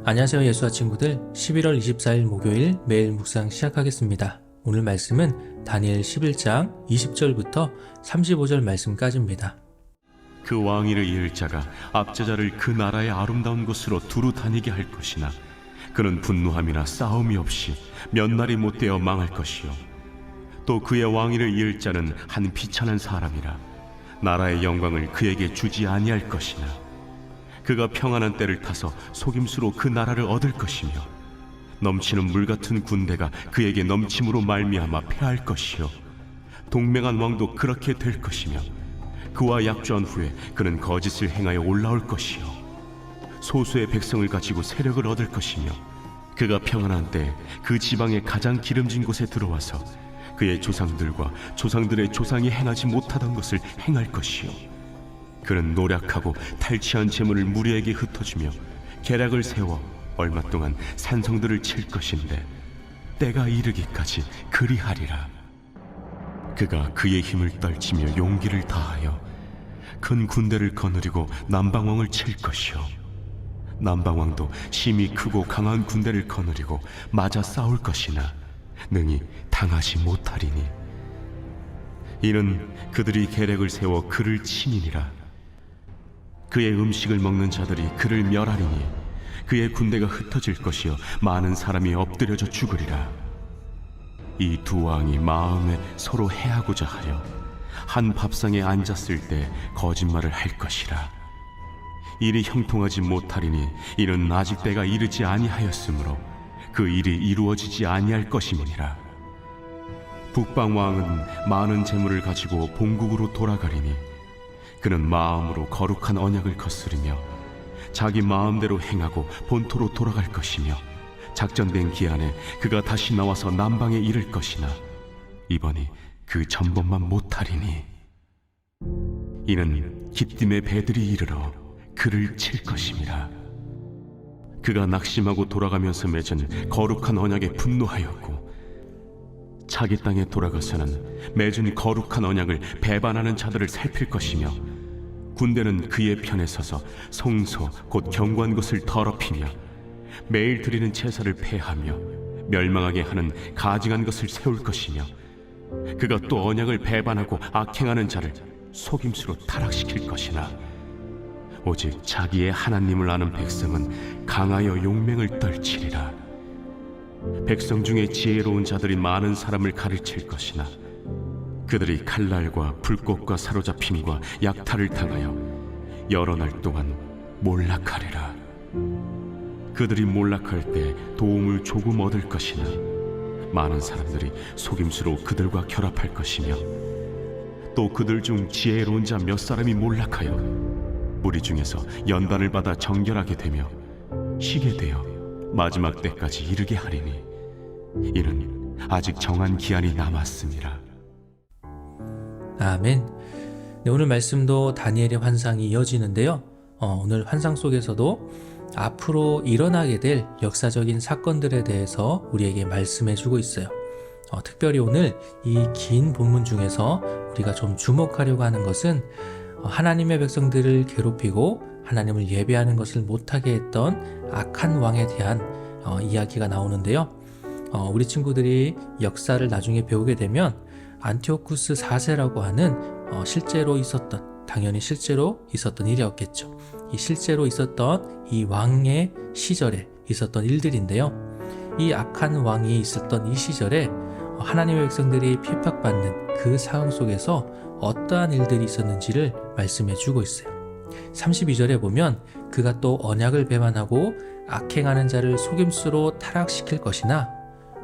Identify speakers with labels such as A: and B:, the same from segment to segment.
A: 안녕하세요, 예수와 친구들. 11월 24일 목요일 매일 묵상 시작하겠습니다. 오늘 말씀은 다니엘 11장 20절부터 35절 말씀까지입니다.
B: 그 왕위를 이을 자가 압제자를 그 나라의 아름다운 곳으로 두루 다니게 할 것이나 그는 분노함이나 싸움이 없이 몇 날이 못되어 망할 것이요 또 그의 왕위를 이을 자는 한 비천한 사람이라 나라의 영광을 그에게 주지 아니할 것이나 그가 평안한 때를 타서 속임수로 그 나라를 얻을 것이며 넘치는 물 같은 군대가 그에게 넘침으로 말미암아 패할 것이요 동맹한 왕도 그렇게 될 것이며 그와 약조한 후에 그는 거짓을 행하여 올라올 것이요 소수의 백성을 가지고 세력을 얻을 것이며 그가 평안한 때 그 지방의 가장 기름진 곳에 들어와서 그의 조상들과 조상들의 조상이 행하지 못하던 것을 행할 것이요 그는 노력하고 탈취한 재물을 무리에게 흩어주며 계략을 세워 얼마 동안 산성들을 칠 것인데 때가 이르기까지 그리하리라. 그가 그의 힘을 떨치며 용기를 다하여 큰 군대를 거느리고 남방왕을 칠 것이요 남방왕도 심히 크고 강한 군대를 거느리고 맞아 싸울 것이나 능히 당하지 못하리니 이는 그들이 계략을 세워 그를 치니니라. 그의 음식을 먹는 자들이 그를 멸하리니 그의 군대가 흩어질 것이요 많은 사람이 엎드려져 죽으리라. 이 두 왕이 마음에 서로 해하고자 하려 한 밥상에 앉았을 때 거짓말을 할 것이라. 일이 형통하지 못하리니 이는 아직 때가 이르지 아니하였으므로 그 일이 이루어지지 아니할 것임이니라. 북방 왕은 많은 재물을 가지고 본국으로 돌아가리니 그는 마음으로 거룩한 언약을 거스르며 자기 마음대로 행하고 본토로 돌아갈 것이며 작전된 기한에 그가 다시 나와서 남방에 이를 것이나 이번이 그 전번만 못하리니 이는 기띔의 배들이 이르러 그를 칠 것임이라. 그가 낙심하고 돌아가면서 맺은 거룩한 언약에 분노하였고 자기 땅에 돌아가서는 맺은 거룩한 언약을 배반하는 자들을 살필 것이며 군대는 그의 편에 서서 성소 곧 경고한 것을 더럽히며 매일 드리는 제사를 폐하며 멸망하게 하는 가증한 것을 세울 것이며 그가 또 언약을 배반하고 악행하는 자를 속임수로 타락시킬 것이나 오직 자기의 하나님을 아는 백성은 강하여 용맹을 떨치리라. 백성 중에 지혜로운 자들이 많은 사람을 가르칠 것이나 그들이 칼날과 불꽃과 사로잡힘과 약탈을 당하여 여러 날 동안 몰락하리라. 그들이 몰락할 때 도움을 조금 얻을 것이나 많은 사람들이 속임수로 그들과 결합할 것이며 또 그들 중 지혜로운 자 몇 사람이 몰락하여 무리 중에서 연단을 받아 정결하게 되며 쉬게 되어 마지막 때까지 이르게 하리니 이는 아직 정한 기한이 남았음이라.
A: 아멘. 네, 오늘 말씀도 다니엘의 환상이 이어지는데요. 오늘 환상 속에서도 앞으로 일어나게 될 역사적인 사건들에 대해서 우리에게 말씀해주고 있어요. 특별히 오늘 이 긴 본문 중에서 우리가 좀 주목하려고 하는 것은 하나님의 백성들을 괴롭히고 하나님을 예배하는 것을 못하게 했던 악한 왕에 대한 이야기가 나오는데요. 우리 친구들이 역사를 나중에 배우게 되면 안티오쿠스 4세라고 하는 당연히 실제로 있었던 일이었겠죠. 이 실제로 있었던 이 왕의 시절에 있었던 일들인데요. 이 악한 왕이 있었던 이 시절에 하나님의 백성들이 핍박받는 그 상황 속에서 어떠한 일들이 있었는지를 말씀해 주고 있어요. 32절에 보면 그가 또 언약을 배반하고 악행하는 자를 속임수로 타락시킬 것이나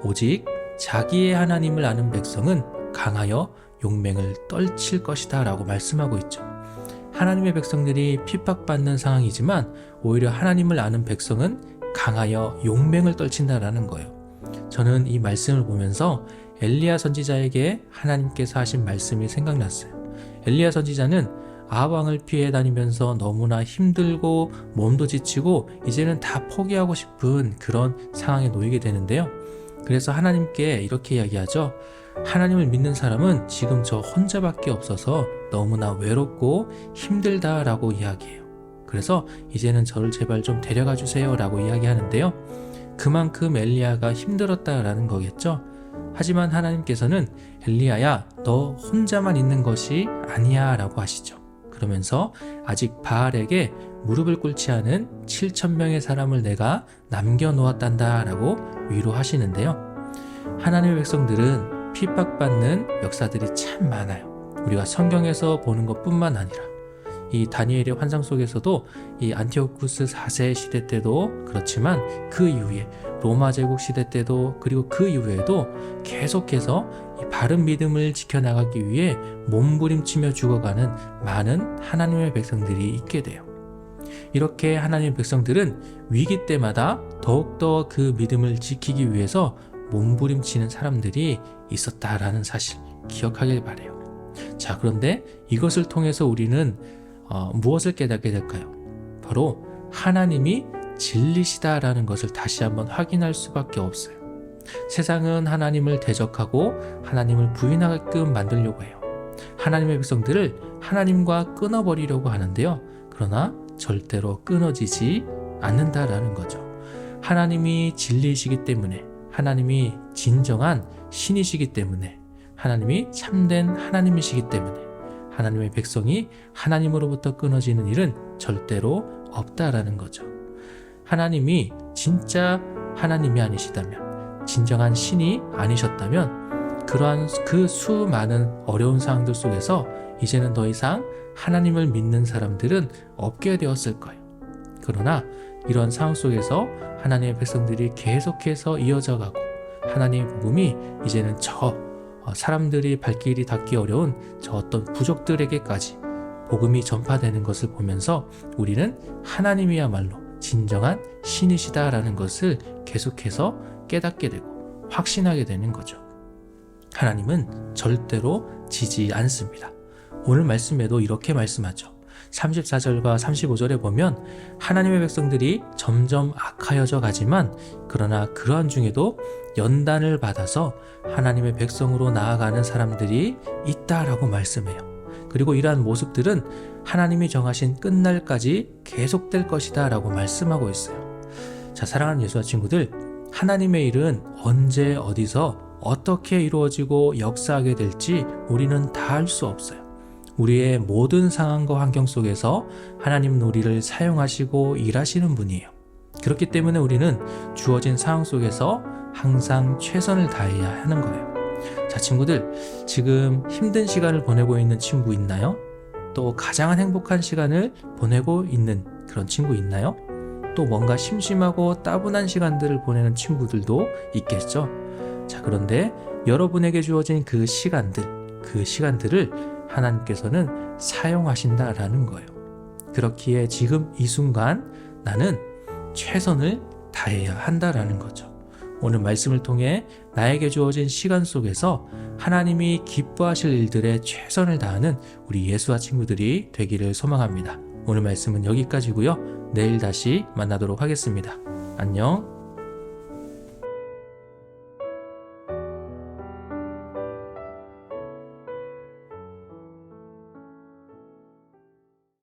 A: 오직 자기의 하나님을 아는 백성은 강하여 용맹을 떨칠 것이다 라고 말씀하고 있죠. 하나님의 백성들이 핍박받는 상황이지만 오히려 하나님을 아는 백성은 강하여 용맹을 떨친다라는 거예요. 저는 이 말씀을 보면서 엘리야 선지자에게 하나님께서 하신 말씀이 생각났어요. 엘리야 선지자는 아합 왕을 피해 다니면서 너무나 힘들고 몸도 지치고 이제는 다 포기하고 싶은 그런 상황에 놓이게 되는데요. 그래서 하나님께 이렇게 이야기하죠. 하나님을 믿는 사람은 지금 저 혼자밖에 없어서 너무나 외롭고 힘들다라고 이야기해요. 그래서 이제는 저를 제발 좀 데려가 주세요 라고 이야기하는데요. 그만큼 엘리야가 힘들었다라는 거겠죠. 하지만 하나님께서는 엘리야야, 너 혼자만 있는 것이 아니야 라고 하시죠. 그러면서 아직 바알에게 무릎을 꿇지 않은 7,000명의 사람을 내가 남겨놓았단다 라고 위로하시는데요. 하나님의 백성들은 핍박받는 역사들이 참 많아요. 우리가 성경에서 보는 것뿐만 아니라 이 다니엘의 환상 속에서도 이 안티오쿠스 4세 시대 때도 그렇지만 그 이후에 로마 제국 시대 때도 그리고 그 이후에도 계속해서 이 바른 믿음을 지켜나가기 위해 몸부림치며 죽어가는 많은 하나님의 백성들이 있게 돼요. 이렇게 하나님의 백성들은 위기 때마다 더욱더 그 믿음을 지키기 위해서 몸부림치는 사람들이 있었다라는 사실 기억하길 바래요. 자, 그런데 이것을 통해서 우리는 무엇을 깨닫게 될까요? 바로 하나님이 진리시다라는 것을 다시 한번 확인할 수밖에 없어요. 세상은 하나님을 대적하고 하나님을 부인하게끔 만들려고 해요. 하나님의 백성들을 하나님과 끊어버리려고 하는데요. 그러나 절대로 끊어지지 않는다라는 거죠. 하나님이 진리이시기 때문에, 하나님이 진정한 신이시기 때문에, 하나님이 참된 하나님이시기 때문에 하나님의 백성이 하나님으로부터 끊어지는 일은 절대로 없다라는 거죠. 하나님이 진짜 하나님이 아니시다면, 진정한 신이 아니셨다면 그러한 그 수많은 어려운 상황들 속에서 이제는 더 이상 하나님을 믿는 사람들은 없게 되었을 거예요. 그러나 이런 상황 속에서 하나님의 백성들이 계속해서 이어져 가고 하나님의 복음이 이제는 사람들이 발길이 닿기 어려운 저 어떤 부족들에게까지 복음이 전파되는 것을 보면서 우리는 하나님이야말로 진정한 신이시다라는 것을 계속해서 깨닫게 되고 확신하게 되는 거죠. 하나님은 절대로 지지 않습니다. 오늘 말씀에도 이렇게 말씀하죠. 34절과 35절에 보면 하나님의 백성들이 점점 악하여져 가지만 그러나 그러한 중에도 연단을 받아서 하나님의 백성으로 나아가는 사람들이 있다라고 말씀해요. 그리고 이러한 모습들은 하나님이 정하신 끝날까지 계속될 것이다 라고 말씀하고 있어요. 자, 사랑하는 예수와 친구들, 하나님의 일은 언제 어디서 어떻게 이루어지고 역사하게 될지 우리는 다 알 수 없어요. 우리의 모든 상황과 환경 속에서 하나님은 우리를 사용하시고 일하시는 분이에요. 그렇기 때문에 우리는 주어진 상황 속에서 항상 최선을 다해야 하는 거예요. 자, 친구들, 지금 힘든 시간을 보내고 있는 친구 있나요? 또 가장 행복한 시간을 보내고 있는 그런 친구 있나요? 또 뭔가 심심하고 따분한 시간들을 보내는 친구들도 있겠죠. 자, 그런데 여러분에게 주어진 그 시간들을 하나님께서는 사용하신다라는 거예요. 그렇기에 지금 이 순간 나는 최선을 다해야 한다라는 거죠. 오늘 말씀을 통해 나에게 주어진 시간 속에서 하나님이 기뻐하실 일들에 최선을 다하는 우리 예수와 친구들이 되기를 소망합니다. 오늘 말씀은 여기까지고요. 내일 다시 만나도록 하겠습니다. 안녕.